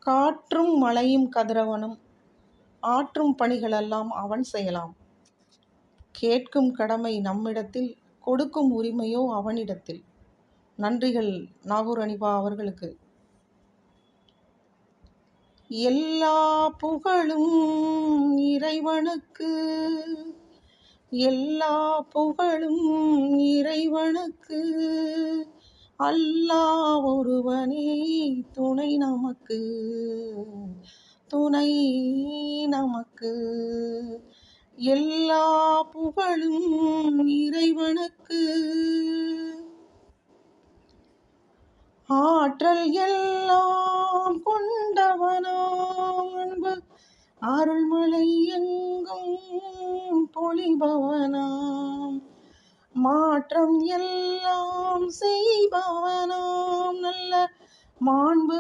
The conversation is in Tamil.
காற்றும் மழையும் கதிரவனும் ஆற்றும் பணிகளெல்லாம் அவன் செய்யலாம். கேட்கும் கடமை நம்மிடத்தில், கொடுக்கும் உரிமையோ அவனிடத்தில். நன்றிகள் நாகூர் அனிபா அவர்களுக்கு. எல்லா புகழும் இறைவனுக்கு, எல்லா புகழும் இறைவனுக்கு, அல்லாஹ் ஒருவனே துணை நமக்கு, துணை நமக்கு. எல்லா புகழும் இறைவனுக்கு. ஆற்றல் எல்லாம் கொண்டவனாம் அன்பு அருள்மலை எங்கும் பொழிபவனாம், மாற்றம் எல்லாம் செய்பவனாம் நல்ல மாண்புகள்